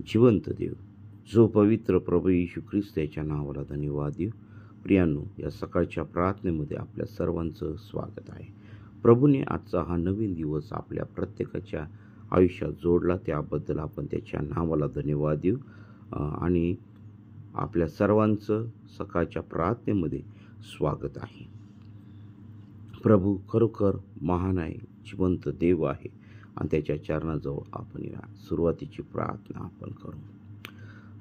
जिवंत देव, जो पवित्र प्रभू येशू ख्रिस्त याच्या नावाला धन्यवाद देऊ. प्रियांनो, या सकाळच्या प्रार्थनेमध्ये आपल्या सर्वांचं स्वागत आहे. प्रभूने आजचा हा नवीन दिवस आपल्या प्रत्येकाच्या आयुष्यात जोडला, त्याबद्दल आपण त्याच्या नावाला धन्यवाद देऊ. आणि आपल्या सर्वांचं सकाळच्या प्रार्थनेमध्ये स्वागत आहे. प्रभू खरोखर महान आहे, जिवंत देव आहे आणि त्याच्या चरणाजवळ आपण या सुरुवातीची प्रार्थना आपण करू.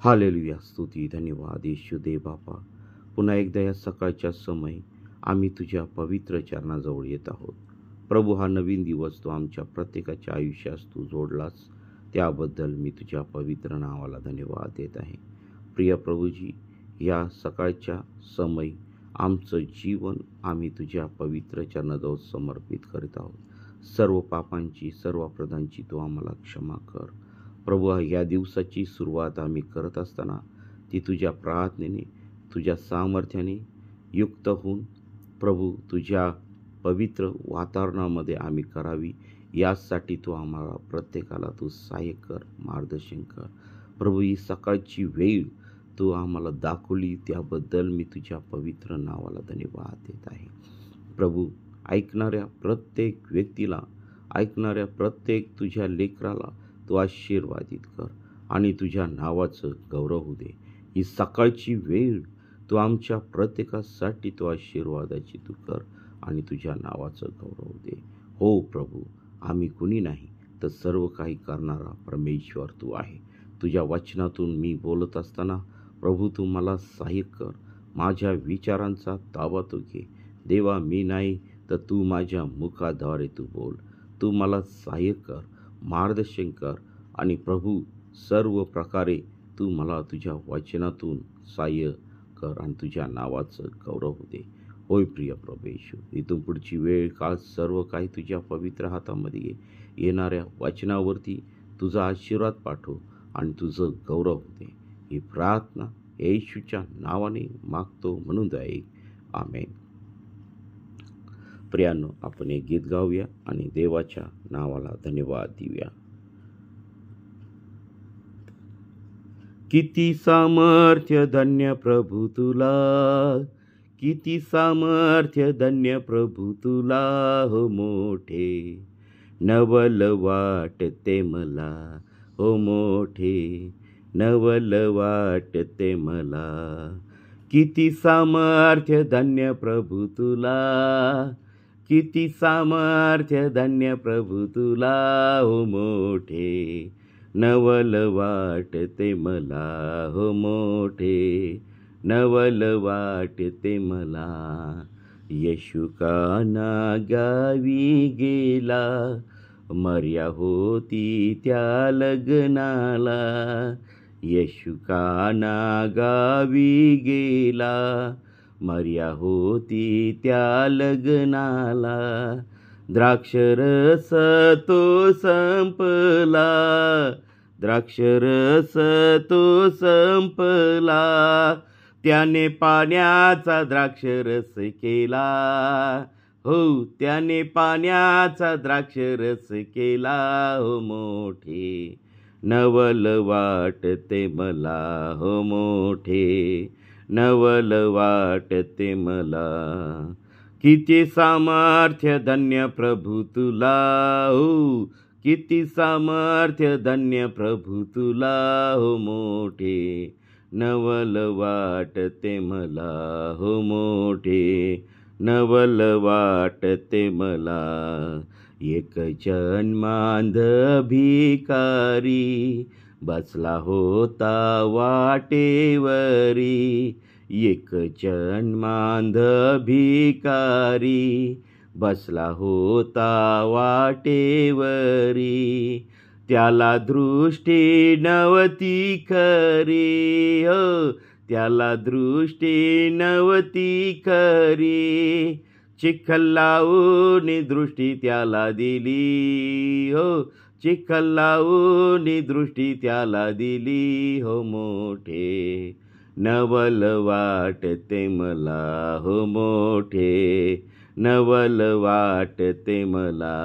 हालेलुया, स्तुती, धन्यवाद येशू देव बापा. पुन्हा एकदा या सकाळच्या समय आम्ही तुझ्या पवित्र चरणाजवळ येत आहोत. प्रभू, हा नवीन दिवस तू आमच्या प्रत्येकाच्या आयुष्यास तू जोडलास, त्याबद्दल मी तुझ्या पवित्र नावाला धन्यवाद देत आहे. प्रिय प्रभूजी, या सकाळच्या समय आमचं जीवन आम्ही तुझ्या पवित्र चरणाजवळ समर्पित करीत आहोत. सर्व पापांची, सर्व अपराधांची तू आम्हाला क्षमा कर. प्रभू, या दिवसाची सुरुवात आम्ही करत असताना ती तुझ्या प्रार्थनेने, तुझ्या सामर्थ्याने युक्त होऊन प्रभू तुझ्या पवित्र वातावरणामध्ये आम्ही करावी, यासाठी तू आम्हाला प्रत्येकाला तू सहाय्य कर, मार्गदर्शन कर. प्रभू, ही सकाळची वेळ तू आम्हाला दाखवली, त्याबद्दल मी तुझ्या पवित्र नावाला धन्यवाद देत आहे. प्रभू, ऐकणाऱ्या प्रत्येक व्यक्तीला, ऐकणाऱ्या प्रत्येक तुझ्या लेकराला तू आशीर्वादित कर आणि तुझ्या नावाचं गौरव होऊ दे. ही सकाळची वेळ तू आमच्या प्रत्येकासाठी तू आशीर्वादाची तू कर आणि तुझ्या नावाचं गौरव होऊ दे. हो प्रभू, आम्ही कुणी नाही तर सर्व काही करणारा परमेश्वर तू आहे. तुझ्या वचनातून मी बोलत असताना प्रभू तू मला सहाय्य कर, माझ्या विचारांचा ताबा तू घे. देवा, मी नाही तर तू माझ्या मुखाद्वारे तू बोल. तू मला सहाय्य कर, मार्गदर्शन कर आणि प्रभू सर्व प्रकारे तू मला तुझ्या वचनातून सहाय्य कर आणि तुझ्या नावाचं गौरव होऊ दे. होय प्रिय प्रभू येशू, इथून पुढची वेळ काळ सर्व काही तुझ्या पवित्र हातामध्ये घे. येणाऱ्या वचनावरती तुझा आशीर्वाद पाठव आणि तुझं गौरव होऊ दे. ही प्रार्थना येशूच्या नावाने मागतो म्हणून दे, आमेन. प्रियांनो, आपण एक गीत गाऊया आणि देवाच्या नावाला धन्यवाद देऊया. किती सामर्थ्य धन्य प्रभू तुला, किती सामर्थ्य धन्य प्रभू तुला, हो मोठे नवल वाटते मला, हो मोठे नवल वाटते मला. किती सामर्थ्य धन्य प्रभू तुला, किती सामर्थ्य धन्य प्रभू तुला, हो मोठे नवल वाटते मला, हो मोठे नवल वाटते मला. येशू काना गावी गेला, मर्या होती त्या लग्नाला. येशू काना गावी गेला, मर्या होती त्या लग्नाला. द्राक्षरस तो संपला, द्राक्षरस तो संपला. त्याने पाण्याचा द्राक्षरस केला, हो त्याने पाण्याचा द्राक्षरस केला, हो मोठे नवल वाटते मला, हो मोठे नवल वाटते मला. किती सामर्थ्य धन्य प्रभू तुला, हो किती सामर्थ्य धन्य प्रभू तुला, हो मोठे नवल वाटते मला, हो मोठे नवल वाटते मला. एक जन्मांध भिकारी बसला होता वाटेवरी, एक जन्मांध भिकारी बसला होता वाटेवरी. त्याला दृष्टी नव्हती खरी, हो त्याला दृष्टी नव्हती खरी. चिखल लावून दृष्टी त्याला दिली, हो चिखल लावून दृष्टी त्याला दिली, हो मोठे नवल वाटते मला, हो मोठे नवल वाटते मला.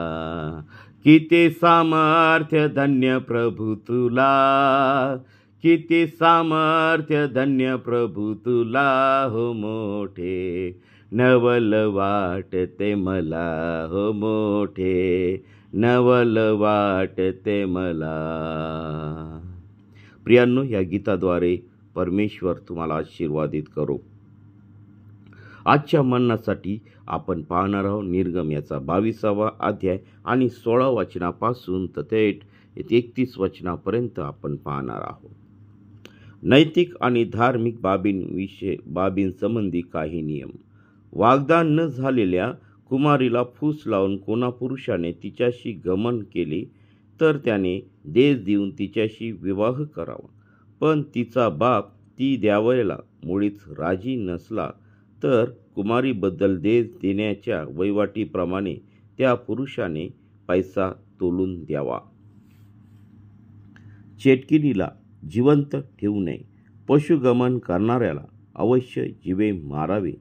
किती सामर्थ्य धन्य प्रभू तुला, किती सामर्थ्य धन्य प्रभू तुला, हो मोठे नवल वाटते मला, हो मोठे नवल वाटते मला. प्रियांनो, या गीताद्वारे परमेश्वर तुम्हाला आशीर्वादित करो. आजच्या मननासाठी आपण पाहणार आहोत निर्गम याचा 22वा अध्याय आणि 16 वचनापासून थेट 31 वचनापर्यंत आपण पाहणार आहोत. नैतिक आणि धार्मिक बाबींसंबंधी काही नियम. वागदान न झालेल्या कुमारीला फूस लावून कोणा पुरुषाने तिच्याशी गमन केले तर त्याने देश देऊन तिच्याशी विवाह करावा. पण तिचा बाप ती द्यावयाला मुळीच राजी नसला तर कुमारीबद्दल देश देण्याच्या वहिवाटीप्रमाणे त्या पुरुषाने पैसा तोलून द्यावा. चेटकिनीला जिवंत ठेवू नये. पशुगमन करणाऱ्याला अवश्य जीवे मारावे.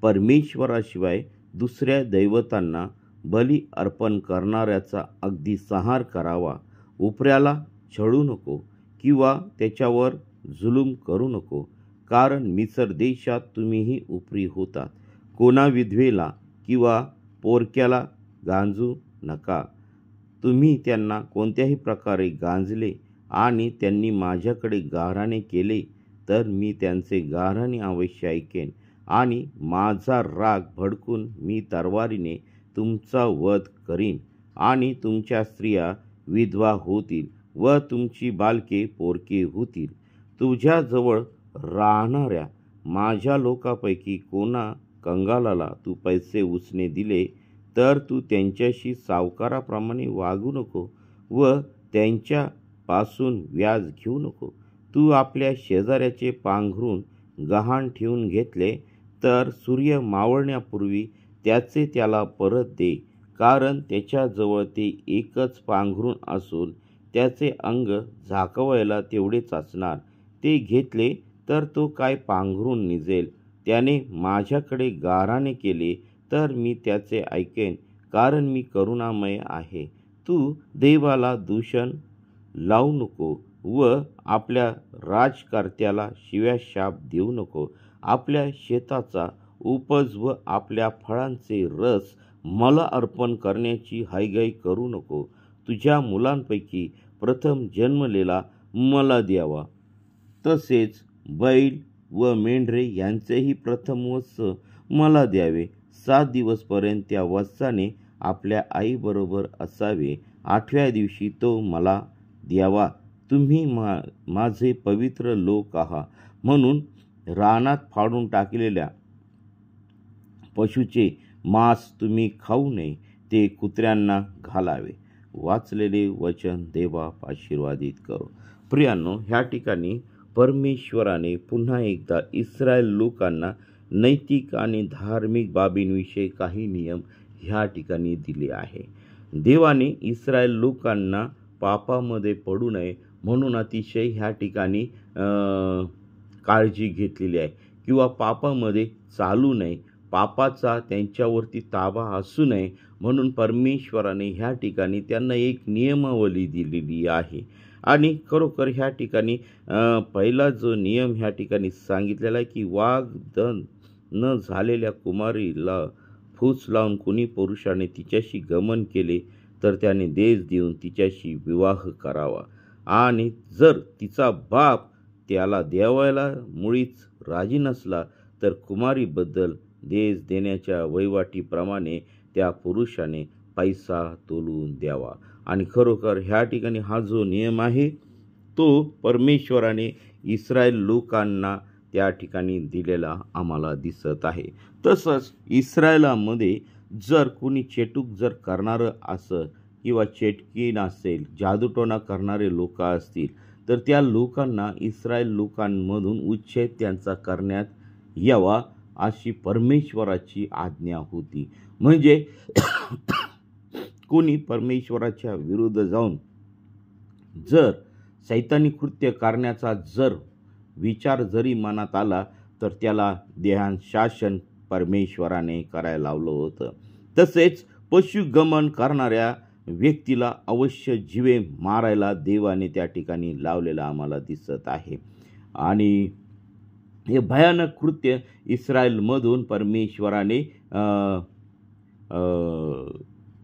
परमेश्वराशिवाय दुसऱ्या दैवतांना बली अर्पण करणाऱ्याचा अगदी संहार करावा. उपऱ्याला छळू नको किंवा त्याच्यावर जुलूम करू नको, कारण मिसर देशात तुम्हीही उपरी होतात. कोणा विधवेला किंवा पोरक्याला गांजू नका. तुम्ही त्यांना कोणत्याही प्रकारे गांजले आणि त्यांनी माझ्याकडे गाऱ्हाणे केले तर मी त्यांचे गाऱ्हाणे अवश्य ऐकेन आणि माझा राग भडकून मी तलवारीने तुमचा वध करीन आणि तुमच्या स्त्रिया विधवा होतील व तुमची बालके पोरके होतील. तुझ्याजवळ राहणाऱ्या माझ्या लोकांपैकी कोणा कंगालाला तू पैसे उसने दिले तर तू त्यांच्याशी सावकाराप्रमाणे वागू नको व त्यांच्यापासून व्याज घेऊ नको. तू आपल्या शेजाऱ्याचे पांघरून गहाण ठेवून घेतले तर सूर्य मावळण्यापूर्वी त्याचे त्याला परत दे, कारण त्याच्याजवळ ते एकच पांघरून असून त्याचे अंग झाकवायला तेवढेच असणार. ते घेतले तर तो काय पांघरून निजेल. त्याने माझ्याकडे गाऱ्हाणे केले तर मी त्याचे ऐकेन, कारण मी करुणामय आहे. तू देवाला दूषण लावू नको व आपल्या राजकर्त्याला शिव्या शाप देऊ नको. आपल्या शेताचा उपज व आपल्या फळांचे रस मला अर्पण करण्याची हायगाई करू नको. तुझ्या मुलांपैकी प्रथम जन्मलेला मला द्यावा. तसेच बैल व मेंढरे यांचेही प्रथम वत्स मला द्यावे. 7 दिवसपर्यंत त्या वत्साने आपल्या आईबरोबर असावे. 8व्या दिवशी तो मला द्यावा. तुम्ही माझे पवित्र लोक आहात, म्हणून रानात फाडून टाकलेल्या पशुचे मांस तुम्ही खाऊ नये, ते कुत्र्यांना घालावे. वाचलेले वचन देवा आशीर्वादित करो. प्रियांनो, ह्या ठिकाणी परमेश्वराने पुन्हा एकदा इस्रायल लोकांना नैतिक आणि धार्मिक बाबींविषयी काही नियम ह्या ठिकाणी दिले आहे. देवाने इस्रायल लोकांना पापामध्ये पडू नये म्हणून अतिशय ह्या ठिकाणी काळजी घेतलेली आहे, किंवा पापामध्ये चालू नये, पापाचा त्यांच्यावरती ताबा असू नये म्हणून परमेश्वराने ह्या ठिकाणी त्यांना एक नियमावली दिलेली आहे. आणि खरोखर ह्या ठिकाणी पहिला जो नियम ह्या ठिकाणी सांगितलेला आहे की वागदान न झालेल्या कुमारीला फूस लावून कोणी पुरुषाने तिच्याशी गमन केले तर त्याने देश देऊन तिच्याशी विवाह करावा. आणि जर तिचा बाप त्याला द्यावयाला मुळीच राजी नसला तर कुमारीबद्दल देश देण्याच्या वहिवाटीप्रमाणे त्या पुरुषाने पैसा तोलून द्यावा. आणि खरोखर ह्या ठिकाणी हा जो नियम आहे तो परमेश्वराने इस्रायल लोकांना त्या ठिकाणी दिलेला आम्हाला दिसत आहे. तसंच इस्रायलामध्ये जर कोणी चेटूक जर करणारं असं किंवा चेटकीन असेल, जादूटोणा करणारे लोक असतील तर त्या लोकांना इस्रायल लोकांमधून उच्छेद त्यांचा करण्यात यावा अशी परमेश्वराची आज्ञा होती. म्हणजे कोणी परमेश्वराच्या विरुद्ध जाऊन जर सैतानी कृत्य करण्याचा जर विचार जरी मनात आला तर त्याला देहांत शासन परमेश्वराने करायला लावलं होतं. तसेच पशुगमन करणाऱ्या व्यक्तीला अवश्य जीवे मारायला देवाने त्या ठिकाणी लावलेलं आम्हाला दिसत आहे. आणि हे भयानक कृत्य इस्रायलमधून परमेश्वराने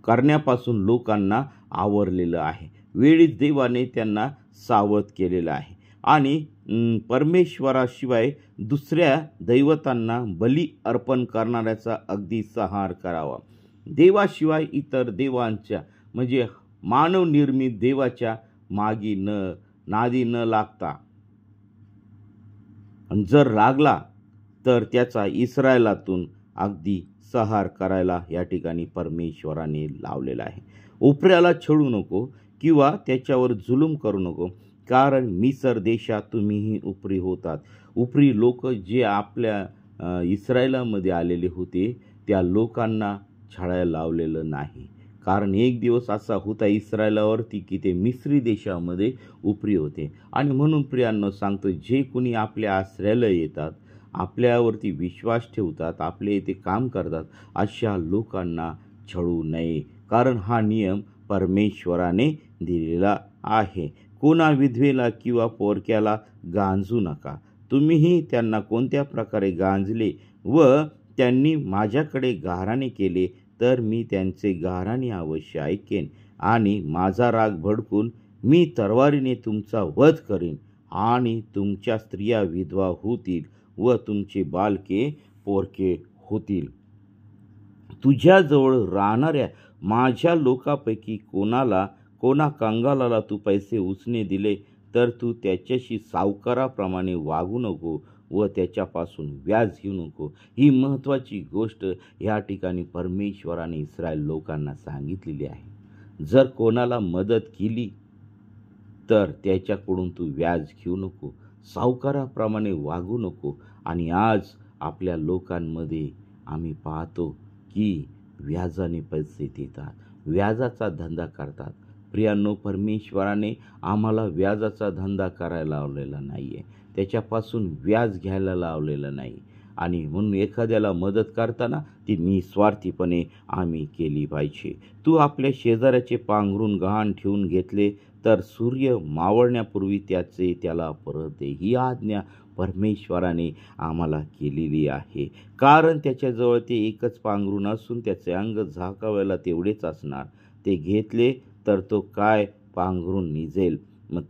करण्यापासून लोकांना आवरलेलं आहे. वेळीच देवाने त्यांना सावध केलेलं आहे. आणि परमेश्वराशिवाय दुसऱ्या दैवतांना बली अर्पण करणाऱ्याचा अगदी संहार करावा. देवाशिवाय इतर देवांच्या म्हणजे मानवनिर्मित देवाच्या मागी नादी न लागता, जर लागला तर त्याचा इस्रायलातून अगदी संहार करायला या ठिकाणी परमेश्वराने लावलेला आहे. उपऱ्याला छळू नको किंवा त्याच्यावर जुलूम करू नको, कारण मिसर देशात तुम्हीही उपरी होतात. उपरी लोक जे आपल्या इस्रायलामध्ये आलेले होते त्या लोकांना छळायला लावलेलं नाही. कारण एक दिवस असा होता इस्रायलावरती की ते मिस्री देशामध्ये उपरी होते. आणि म्हणून प्रियांनो सांगतो, जे कोणी आपल्या आश्रयाला येतात, आपल्यावरती विश्वास ठेवतात, आपले इथे काम करतात, अशा लोकांना छळू नये. कारण हा नियम परमेश्वराने दिलेला आहे. कोणा विधवेला किंवा पोरक्याला गांजू नका. तुम्हीही त्यांना कोणत्या प्रकारे गांजले व त्यांनी माझ्याकडे गाऱ्हाणे केले तर मी त्यांचे गाऱ्हाणे अवश्य ऐकेन आणि माझा राग भडकून मी तलवारीने तुमचा वध करीन आणि तुमच्या स्त्रिया विधवा होतील व तुमचे बालके पोरके होतील. तुझ्याजवळ राहणाऱ्या माझ्या लोकांपैकी कोणा कंगालाला तू पैसे उसने दिले तर तू त्याच्याशी सावकाराप्रमाणे वागू नको व त्याच्यापासून व्याज घेऊ नको. ही महत्त्वाची गोष्ट या ठिकाणी परमेश्वराने इस्रायल लोकांना सांगितलेली आहे. जर कोणाला मदत केली तर त्याच्याकडून तू व्याज घेऊ नको, सावकाराप्रमाणे वागू नको. आणि आज आपल्या लोकांमध्ये आम्ही पाहतो की व्याजाने पैसे देतात, व्याजाचा धंदा करतात. प्रियांनो, परमेश्वराने आम्हाला व्याजाचा धंदा करायला लावलेला नाही आहे, त्याच्यापासून व्याज घ्यायला लावलेलं नाही. आणि म्हणून एखाद्याला मदत करताना ती निस्वार्थीपणे आम्ही केली पाहिजे. तू आपल्या शेजाऱ्याचे पांघरून गहाण ठेवून घेतले तर सूर्य मावळण्यापूर्वी त्याला परत दे. ही आज्ञा परमेश्वराने आम्हाला केलेली आहे. कारण त्याच्याजवळ ते एकच पांघरून असून त्याचे अंग झाकावायला तेवढेच असणार. ते घेतले तर तो काय पांघरून निजेल. मग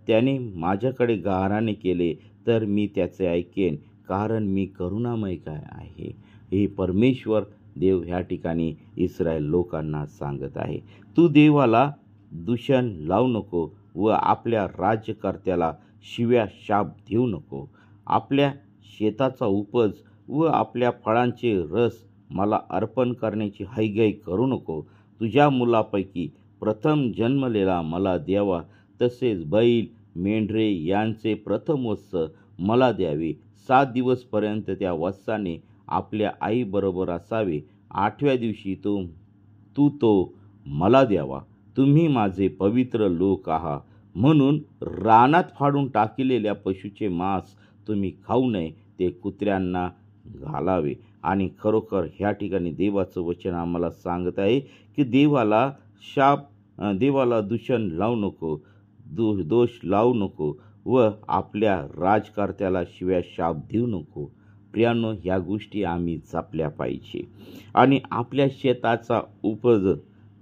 त्याने माझ्याकडे गाऱ्हाणे केले तर मी त्याचे ऐकेन, कारण मी करुणामय काय आहे. हे परमेश्वर देव ह्या ठिकाणी इस्रायल लोकांना सांगत आहे. तू देवाला दूषण लावू नको व आपल्या राज्यकर्त्याला शिव्या शाप देऊ नको. आपल्या शेताचा उपज व आपल्या फळांचे रस मला अर्पण करण्याची हयगय करू नको. तुझ्या मुलापैकी प्रथम जन्मलेला मला द्यावा, तसेच बैल मेंढरे यांचे प्रथम वत्स मला द्यावे. 7 दिवसपर्यंत त्या वत्साने आपल्या आईबरोबर असावे. 8व्या दिवशी तू तो मला द्यावा. तुम्ही माझे पवित्र लोक आहात. म्हणून रानात फाडून टाकलेल्या पशुचे मांस तुम्ही खाऊ नये, ते कुत्र्यांना घालावे. आणि खरोखर ह्या ठिकाणी देवाचं वचन आम्हाला सांगत आहे की देवाला दूषण लावू नको, दोष लावू नको व आपल्या राजकर्त्याला शिव्या शाप देऊ नको. प्रियांनो, ह्या गोष्टी आम्ही जपल्या पाहिजे. आणि आपल्या शेताचा उपज,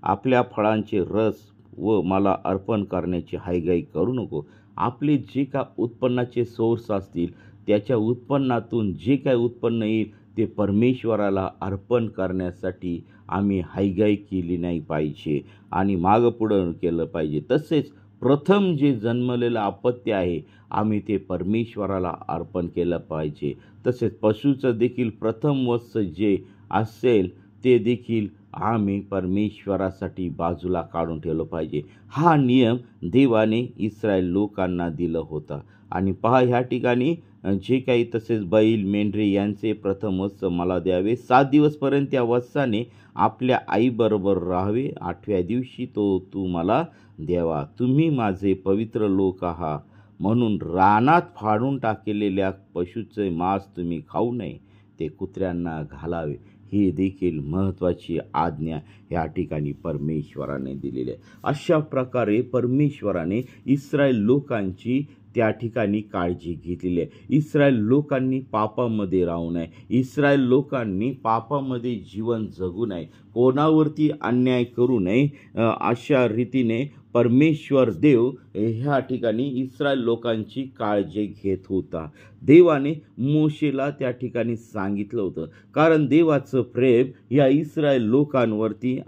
आपल्या फळांचे रस व मला अर्पण करण्याची हयगय करू नको. आपले जे काय उत्पन्नाचे सोर्स असतील त्याच्या उत्पन्नातून जे काय उत्पन्न येईल ते परमेश्वराला अर्पण करण्यासाठी आम्ही हयगय केली नाही पाहिजे आणि मागं पुढं केलं पाहिजे. तसेच प्रथम जे जन्मलेलं अपत्य आहे आम्ही ते परमेश्वराला अर्पण केलं पाहिजे. तसेच पशुचं देखील प्रथम वत्स जे असेल ते देखील आम्ही परमेश्वरासाठी बाजूला काढून ठेवलं पाहिजे. हा नियम देवाने इस्रायल लोकांना दिलं होतं. आणि पहा, ह्या ठिकाणी जे काही तसेच बैल मेंढरे यांचे प्रथम वत्स मला द्यावे. 7 दिवसपर्यंत त्या वत्साने आपल्या आईबरोबर राहावे. 8व्या दिवशी तू मला द्यावा. तुम्ही माझे पवित्र लोक आहात. म्हणून रानात फाडून टाकलेल्या पशुचे मांस तुम्ही खाऊ नये, ते कुत्र्यांना घालावे. ही देखील महत्त्वाची आज्ञा या ठिकाणी परमेश्वराने दिलेली आहे. अशा प्रकारे परमेश्वराने इस्रायल लोकांची त्या ठिकाणी काळजी घेतलेली आहे. इस्रायल लोकांनी पापामध्ये राहू नये, इस्रायल लोकांनी पापामध्ये जीवन जगू नये, कोणावरती अन्याय करू नये. अशा रीतीने परमेश्वर देव ह्या ठिकाणी इस्रायल लोकांची काळजी घेत होता. देवाने मोशेला त्या ठिकाणी सांगितलं होतं, कारण देवाचं प्रेम या इस्रायल लोकांवरती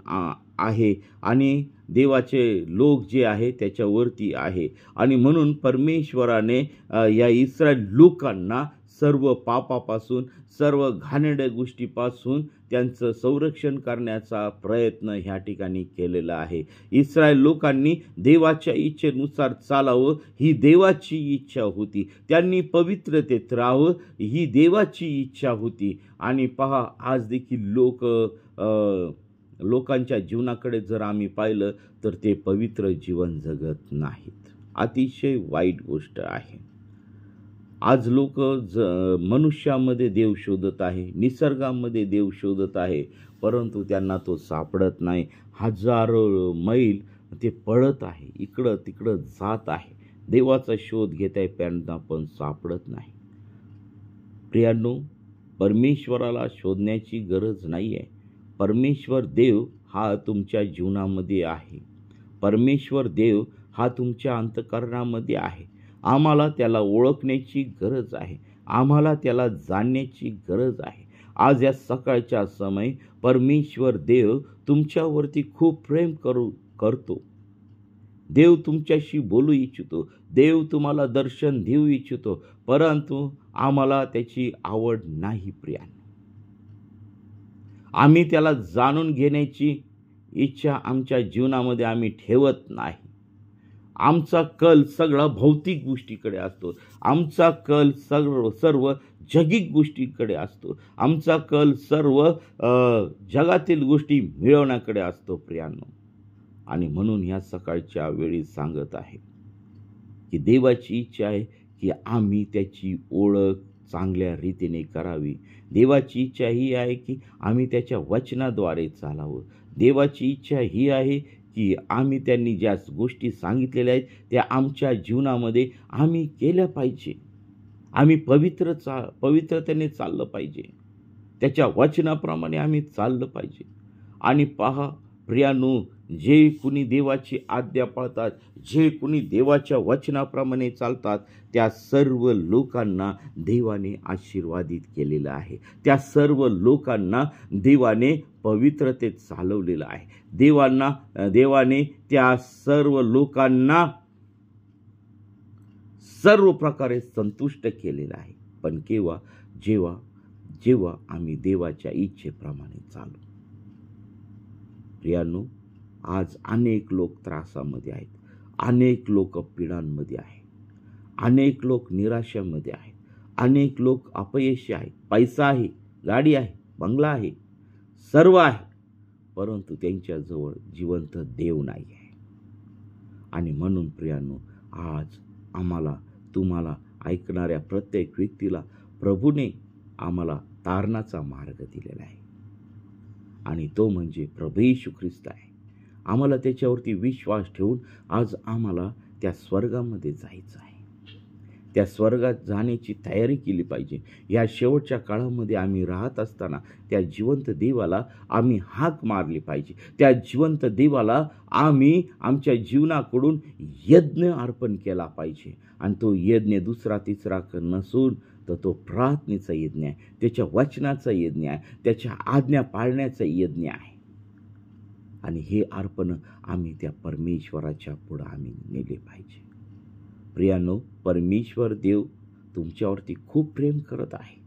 आहे आणि देवाचे लोक जे आहे त्याच्यावरती आहे. आणि म्हणून परमेश्वराने या इस्रायल लोकांना सर्व पापापासून, सर्व घाणेरड्या गोष्टीपासून त्यांचं संरक्षण करण्याचा प्रयत्न ह्या ठिकाणी केलेला आहे. इस्रायल लोकांनी देवाच्या इच्छेनुसार चालावं ही देवाची इच्छा होती. त्यांनी पवित्रतेत राहावं ही देवाची इच्छा होती. आणि पहा, आज देखील लोकांच्या जीवनाकडे जर आम्ही पाहिलं तर ते पवित्र जीवन जगत नाहीत. अतिशय वाईट गोष्ट आहे. आज लोक मनुष्यामध्ये देव शोधत आहे, निसर्गामध्ये देव शोधत आहे, परंतु त्यांना तो सापडत नाही. हजारो मैल ते पळत आहे, इकडं तिकडं जात आहे, देवाचा शोध घेत आहे, त्यांना पण सापडत नाही. प्रियांनो, परमेश्वराला शोधण्याची गरज नाही आहे. परमेश्वर देव हा तुमच्या जीवनामध्ये आहे. परमेश्वर देव हा तुमच्या अंतःकरणामध्ये आहे. आम्हाला त्याला ओळखण्याची गरज आहे, आम्हाला त्याला जाणण्याची गरज आहे. आज या सकाळच्या समय परमेश्वर देव तुमच्यावरती खूप प्रेम करतो. देव तुमच्याशी बोलू इच्छितो, देव तुम्हाला दर्शन देऊ इच्छितो, परंतु आम्हाला त्याची आवड नाही. प्रियांनो, आम्ही त्याला जाणून घेण्याची इच्छा आमच्या जीवनामध्ये आम्ही ठेवत नाही. आमचा कल सगळा भौतिक गोष्टीकडे असतो, आमचा कल सर्व जगिक गोष्टीकडे असतो, आमचा कल सर्व जगातील गोष्टी मिळवण्याकडे असतो. प्रियांनो, आणि म्हणून ह्या सकाळच्या वेळी सांगत आहे की देवाची इच्छा आहे की आम्ही त्याची ओळख चांगल्या रीतीने करावी. देवाची इच्छा ही आहे की आम्ही त्याच्या वचनाद्वारे चालावं. देवाची इच्छा ही आहे की आम्ही त्यांनी ज्या गोष्टी सांगितलेल्या आहेत त्या आमच्या जीवनामध्ये आम्ही केल्या पाहिजे. आम्ही पवित्रतेने चाललं पाहिजे, त्याच्या वचनाप्रमाणे आम्ही चाललं पाहिजे. आणि पहा प्रियांनो, जे कुणी देवाची आज्ञा पाळतात, जे कुणी देवाच्या वचनाप्रमाणे चालतात, त्या सर्व लोकांना देवाने आशीर्वादित केलेलं आहे. त्या सर्व लोकांना देवाने पवित्रतेत चालवलेलं आहे. देवाने त्या सर्व लोकांना सर्व प्रकारे संतुष्ट केलेलं आहे. पण केव्हा? जेव्हा आम्ही देवाच्या इच्छेप्रमाणे चालू. प्रियांनो, आज अनेक लोक त्रासामध्ये आहेत, अनेक लोक पीडांमध्ये आहेत, अनेक लोक निराशामध्ये आहेत, अनेक लोक अपयशी आहेत. पैसा आहे, गाडी आहे, बंगला आहे, सर्व आहे, परंतु त्यांच्याजवळ जिवंत देव नाही आहे. आणि म्हणून प्रियांनो, आज आम्हाला, तुम्हाला, ऐकणाऱ्या प्रत्येक व्यक्तीला प्रभूने आम्हाला तारणाचा मार्ग दिलेला आहे. आणि तो म्हणजे प्रभू येशू ख्रिस्त आहे. आम्हाला त्याच्यावरती विश्वास ठेवून आज आम्हाला त्या स्वर्गामध्ये जायचं आहे. त्या स्वर्गात जाण्याची तयारी केली पाहिजे. या शेवटच्या काळामध्ये आम्ही राहत असताना त्या जिवंत देवाला आम्ही हाक मारली पाहिजे. त्या जिवंत देवाला आम्ही आमच्या जीवनाकडून यज्ञ अर्पण केला पाहिजे. आणि तो यज्ञ दुसरा तिसरा नसून तर तो प्रार्थनेचा यज्ञ आहे, त्याच्या वचनाचा यज्ञ आहे, त्याच्या आज्ञा पाळण्याचा यज्ञ आहे. आणि हे अर्पण आम्ही त्या परमेश्वराच्या पुढे आम्ही नेले पाहिजे. प्रियांनो, परमेश्वर देव तुमच्यावरती खूप प्रेम करत आहे.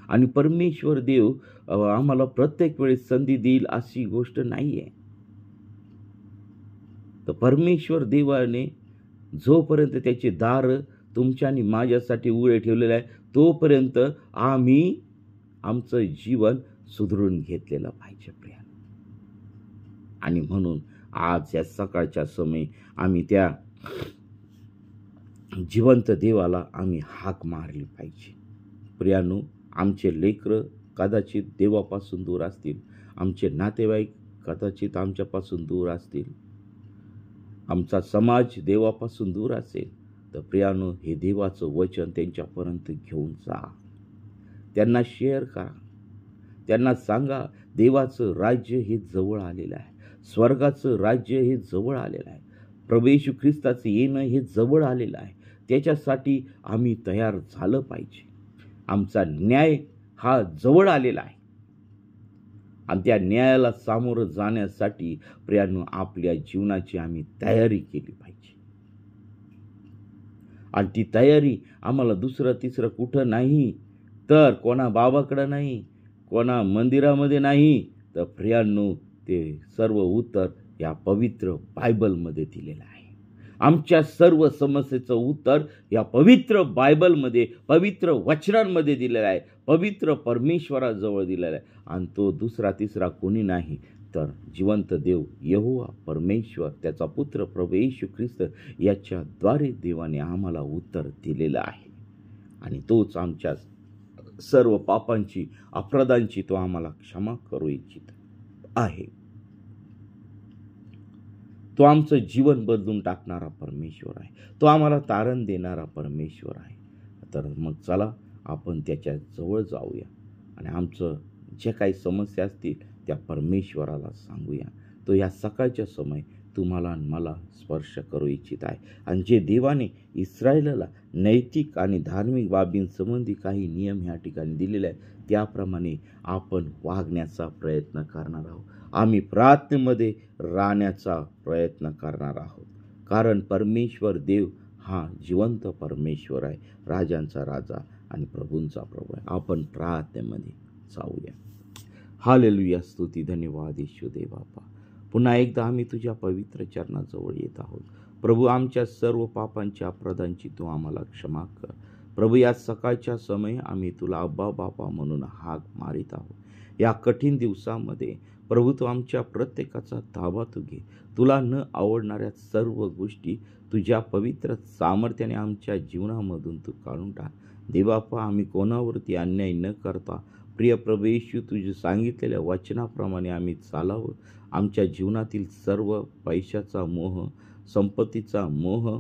आणि परमेश्वर देव आम्हाला प्रत्येक वेळेस संधी देईल अशी गोष्ट नाही आहे. तर परमेश्वर देवाने जोपर्यंत त्याचे दार तुमच्या आणि माझ्यासाठी उघडे ठेवलेले आहे, तोपर्यंत आम्ही आमचं जीवन सुधरून घेतलेलं पाहिजे प्रियांनो. आणि म्हणून आज या सकाळच्या समय आम्ही त्या जिवंत देवाला आम्ही हाक मारली पाहिजे. प्रियांनो, आमचे लेकरं कदाचित देवापासून दूर असतील, आमचे नातेवाईक कदाचित आमच्यापासून दूर असतील, आमचा समाज देवापासून दूर असेल, तर प्रियानो, हे देवाचं वचन त्यांच्यापर्यंत घेऊन जा. त्यांना शेअर करा. त्यांना सांगा, देवाचं राज्य हे जवळ आलेलं आहे. स्वर्गाचं राज्य हे जवळ आलेलं आहे. प्रभू येशू ख्रिस्ताचं येणं हे जवळ आलेलं आहे. त्याच्यासाठी आम्ही तयार झालं पाहिजे. आमचा न्याय हा जवळ आलेला आहे आणि त्या न्यायाला सामोरं जाण्यासाठी प्रियानो, आपल्या जीवनाची आम्ही तयारी केली पाहिजे. आणि ती तयारी आम्हाला दुसरं तिसरं कुठं नाही, तर कोणा बाबाकडं नाही, कोणा मंदिरामध्ये नाही, तर प्रियानो, ते सर्व उत्तर या पवित्र बायबलमध्ये दिलेलं आहे. आमच्या सर्व समस्येचं उत्तर या पवित्र बायबलमध्ये, पवित्र वचनांमध्ये दिलेलं आहे. पवित्र परमेश्वराजवळ दिलेला आहे. आणि तो दुसरा तिसरा कोणी नाही, तर जिवंत देव यहोवा परमेश्वर, त्याचा पुत्र प्रभू येशू ख्रिस्त याच्याद्वारे देवाने आम्हाला उत्तर दिलेलं आहे. आणि तोच आमच्या सर्व पापांची, अपराधांची तो आम्हाला क्षमा करू इच्छित आहे. तो आमचं जीवन बदलून टाकणारा परमेश्वर आहे. तो आम्हाला तारण देणारा परमेश्वर आहे. तर मग चला आपण त्याच्या जवळ जाऊया आणि आमचं जे काही समस्या असतील त्या परमेश्वराला सांगूया. तो या सकाळच्या समय तुम्हाला आणि मला स्पर्श करू इच्छित आहे. आणि जे देवाने इस्रायलला नैतिक आणि धार्मिक बाबींसंबंधी काही नियम ह्या ठिकाणी दिलेले आहेत, त्याप्रमाणे आपण वागण्याचा प्रयत्न करणार आहोत. आम्ही प्रार्थनेमध्ये राहण्याचा प्रयत्न करणार आहोत. कारण परमेश्वर देव हा जिवंत परमेश्वर आहे, राजांचा राजा आणि प्रभूंचा प्रभू आहे. आपण प्रार्थनेमध्ये जाऊया. हालेलुया, स्तुती, धन्यवाद येशू देव बापा. पुन्हा एकदा आम्ही तुझ्या पवित्र चरणाजवळ येत आहोत. प्रभू, आमच्या सर्व पापांच्या अपराधांची तू आम्हाला क्षमा कर. प्रभू, या सकाळच्या समय आम्ही तुला अब्बा बापा म्हणून हाक मारित आहोत. या कठीण दिवसामध्ये प्रभू, तू आमच्या प्रत्येकाचा ताबा तू घे. तुला न आवडणाऱ्या सर्व गोष्टी तुझ्या पवित्र सामर्थ्याने आमच्या जीवनामधून तू काढून टाक. देवापा, आम्ही कोणावरती अन्याय न करता प्रिय प्रभू येशू, तुझे सांगितलेल्या वचनाप्रमाणे आम्ही चालावं. आमच्या जीवनातील सर्व पैशाचा मोह, संपत्तीचा मोह,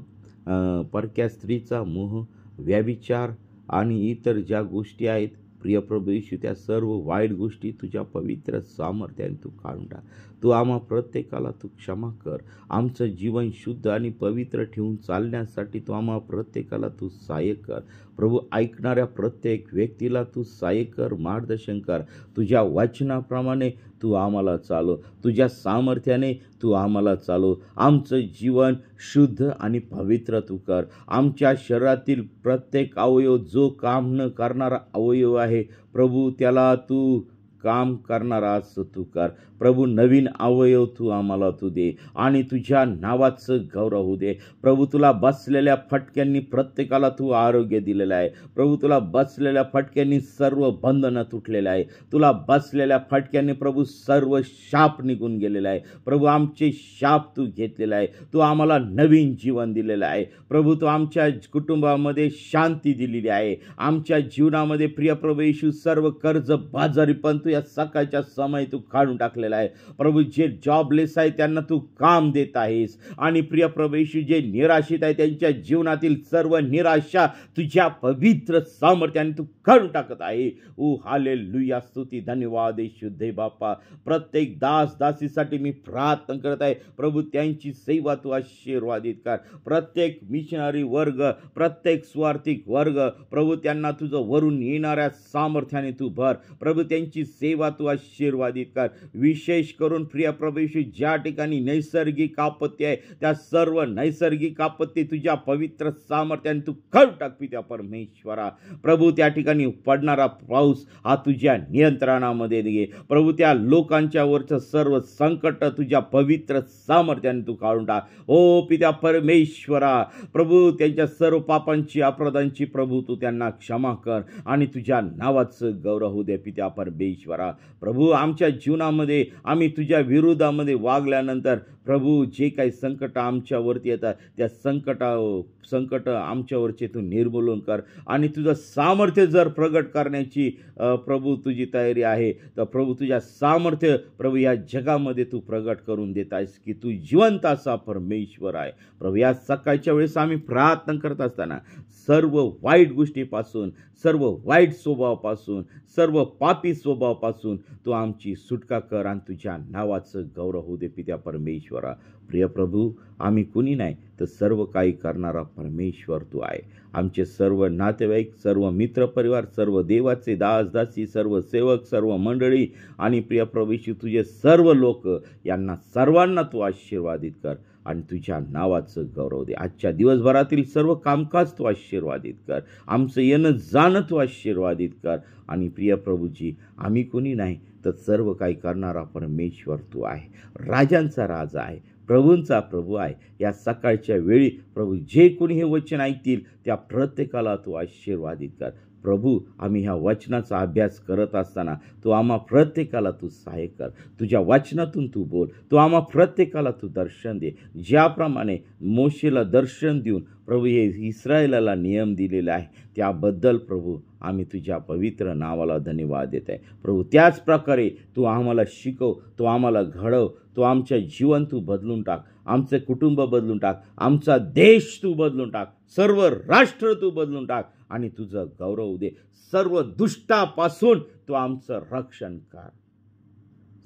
परक्या स्त्रीचा मोह, व्यभिचार आणि इतर ज्या गोष्टी आहेत प्रिय प्रभू येशू, त्या सर्व वाईट गोष्टी तुझ्या पवित्र सामर्थ्याने तू काढून टाक. तू आम्हा प्रत्येकाला तू क्षमा कर. आमचं जीवन शुद्ध आणि पवित्र ठेवून चालण्यासाठी तू आम्हा प्रत्येकाला तू सहाय्य कर. प्रभू, ऐकणाऱ्या प्रत्येक व्यक्तीला तू सहाय्य कर, मार्गदर्शन कर. तुझ्या वचनाप्रमाणे तू आम्हाला चालव. तुझ्या सामर्थ्याने तू आम्हाला चालव. आमचं जीवन शुद्ध आणि पवित्र तू कर. आमच्या शरीरातील प्रत्येक अवयव जो काम न करणारा अवयव आहे प्रभू, त्याला तू काम करणारा असं तू कर. प्रभू, नवीन अवयव तू आम्हाला तू दे आणि तुझ्या नावाचं गौरव होऊ दे. प्रभू, तुला बसलेल्या फटक्यांनी प्रत्येकाला तू आरोग्य दिलेलं आहे. प्रभू, तुला बसलेल्या फटक्यांनी सर्व बंधनं तुटलेलं आहे. तुला बसलेल्या फटक्यांनी प्रभू सर्व शाप निघून गेलेला आहे. प्रभू, आमचे शाप तू घेतलेला आहे. तू आम्हाला नवीन जीवन दिलेलं आहे. प्रभू, तू आमच्या कुटुंबामध्ये शांती दिलेली आहे. आमच्या जीवनामध्ये प्रिय प्रभू येशू, सर्व कर्ज बाजारी पण तू या सकाळच्या समय तू काढून टाकलेला आहे. प्रभू, जे जॉबलेस आहे त्यांना तू काम देत आहेस. आणि प्रिय प्रभू येशू, जे निराशित आहे त्यांच्या जीवनातील सर्व निराशा तुझ्या पवित्र सामर्थ्याने तू काढून टाकत आहे. ओ हालेलुया, स्तुती, धन्यवाद येशू दे बापा. प्रत्येक दास दासीसाठी मी प्रार्थना करत आहे. प्रभू, त्यांची सेवा तू आशीर्वादित कर. प्रत्येक मिशनरी वर्ग, प्रत्येक स्वार्थिक वर्ग प्रभू, त्यांना तुझं वरून येणाऱ्या सामर्थ्याने तू भर. प्रभू, त्यांची सेवा तू आशीर्वादित कर. विशेष करून प्रिय प्रभू येशू, ज्या ठिकाणी नैसर्गिक आपत्ती आहे त्या सर्व नैसर्गिक आपत्ती तुझ्या पवित्र सामर्थ्याने तू काढून टाक पित्या परमेश्वरा. प्रभू, त्या ठिकाणी पडणारा पाऊस हा तुझ्या नियंत्रणामध्ये घे. प्रभू, त्या लोकांच्या वरचं सर्व संकट तुझ्या पवित्र सामर्थ्याने तू काढून टाक. ओ पित्या परमेश्वरा, प्रभू, त्यांच्या सर्व पापांची अपराधांची प्रभू तू त्यांना क्षमा कर आणि तुझ्या नावाचं गौरव होऊ दे पित्या परमेश्वरा. परमेश्वरा. प्रभू, आमच्या जीवनामध्ये आम्ही तुझ्या विरोधामध्ये वागल्यानंतर प्रभू, जे काही संकट आमच्यावरती येतात त्या संकट आमच्यावरचे तू निर्मूलन कर. आणि तुझं सामर्थ्य जर प्रगट करण्याची प्रभू तुझी तयारी आहे, तर प्रभू तुझ्या सामर्थ्य प्रभू या जगामध्ये तू प्रगट करून देत आहेस की तू जिवंत असा परमेश्वर आहे. प्रभू, या सकाळच्या वेळेस आम्ही प्रार्थना करत असताना सर्व वाईट गोष्टीपासून, सर्व वाईट स्वभावापासून, सर्व पापी स्वभावापासून तू आमची सुटका कर आणि तुझ्या नावाचं गौरव होऊ दे पित्या परमेश्वरा. प्रिय प्रभू, आम्ही कुणी नाही तर सर्व काही करणारा परमेश्वर तू आहे. आमचे सर्व नातेवाईक, सर्व मित्रपरिवार, सर्व देवाचे दास दासी, सर्व सेवक, सर्व मंडळी आणि प्रिय प्रभूशी तुझे सर्व लोक, यांना सर्वांना तू आशीर्वादित कर आणि तुझ्या नावाचं गौरव दे. आजच्या दिवसभरातील सर्व कामकाज तू आशीर्वादित कर. आमचं येणं जाणं तू आशीर्वादित कर. आणि प्रिय प्रभूजी, आम्ही कोणी नाही तर सर्व काही करणारा परमेश्वर तू आहे. राजांचा राजा आहे, प्रभूंचा प्रभू आहे. या सकाळच्या वेळी प्रभू, जे कोणी हे वचन ऐकतील त्या प्रत्येकाला तू आशीर्वादित कर. प्रभू, आम्ही ह्या वचनाचा अभ्यास करत असताना तू आम्हा प्रत्येकाला तू सहाय्य कर. तुझ्या वचनातून तू बोल. तू आम्हा प्रत्येकाला तू दर्शन दे. ज्याप्रमाणे मोशेला दर्शन देऊन प्रभू हे इस्रायलाला नियम दिलेला आहे, त्याबद्दल प्रभू आम्ही तुझ्या पवित्र नावाला धन्यवाद देत आहे. प्रभू, त्याच प्रकारे तू आम्हाला शिकव, तू आम्हाला घडव. तू आमच्या जीवन तू बदलून टाक, आमचे कुटुंब बदलून टाक, आमचा देश तू बदलून टाक, सर्व राष्ट्र तू बदलून टाक आणि तुझं गौरव दे. सर्व दुष्टापासून तू आमचं रक्षण कर.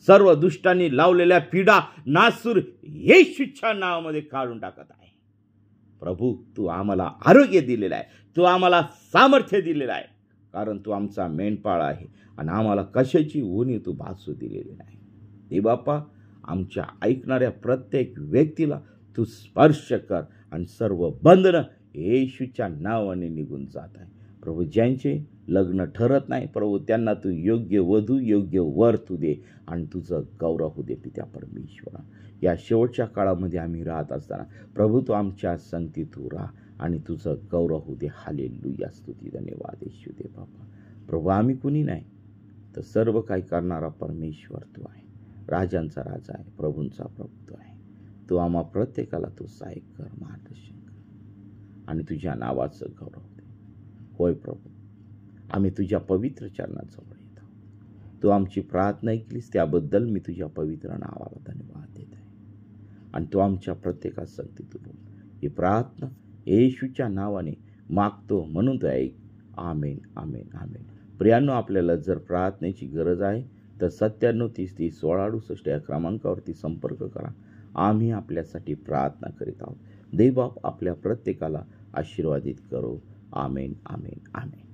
सर्व दुष्टांनी लावलेल्या पीडा नासूर येशूच्या नावामध्ये काढून टाकत आहे. प्रभू, तू आम्हाला आरोग्य दिलेलं आहे, तू आम्हाला सामर्थ्य दिलेलं आहे, कारण तू आमचा मेंढपाळ आहे आणि आम्हाला कशाची उणीव तू भासू दिलेली नाही. दे बाप्पा, आमच्या ऐकणाऱ्या प्रत्येक व्यक्तीला तू स्पर्श कर आणि सर्व बंधनं येशूच्या नावाने निघून जात आहे. प्रभू, ज्यांचे लग्न ठरत नाही प्रभू, त्यांना तू योग्य वधू, योग्य वर तू दे आणि तुझं गौरव होऊ दे पित्या परमेश्वरा. या शेवटच्या काळामध्ये आम्ही राहत असताना प्रभू, तू आमच्या संगती तू राहा आणि तुझं गौरव होऊ दे. हालेलुया, स्तुती, धन्यवाद येशू दे बाबा. प्रभू, आम्ही कुणी नाही तर सर्व काही करणारा परमेश्वर तू आहे. राजांचा राजा आहे, प्रभूंचा प्रभू तू आहे. तू आम्हा प्रत्येकाला तू सहाय्य कर, मार्गदर्शन कर आणि तुझ्या नावाचं गौरव दे. होय प्रभू, आम्ही तुझ्या पवित्र चरणाजवळ येत आहोत. तू आमची प्रार्थना ऐकलीस त्याबद्दल मी तुझ्या पवित्र नावाला धन्यवाद देत आहे. आणि तू आमच्या प्रत्येकास संगती तू बोल. ही प्रार्थना येशूच्या नावाने मागतो म्हणून तू ऐक. आमेन, आमेन, आमेन. प्रियांनो, आपल्याला जर प्रार्थनेची गरज आहे तर 9730301668 या क्रमांकावरती संपर्क करा. आम्ही आपल्यासाठी प्रार्थना करीत आहोत. देवबाप आपल्या प्रत्येकाला आशीर्वादित करो. आमेन, आमेन, आमेन.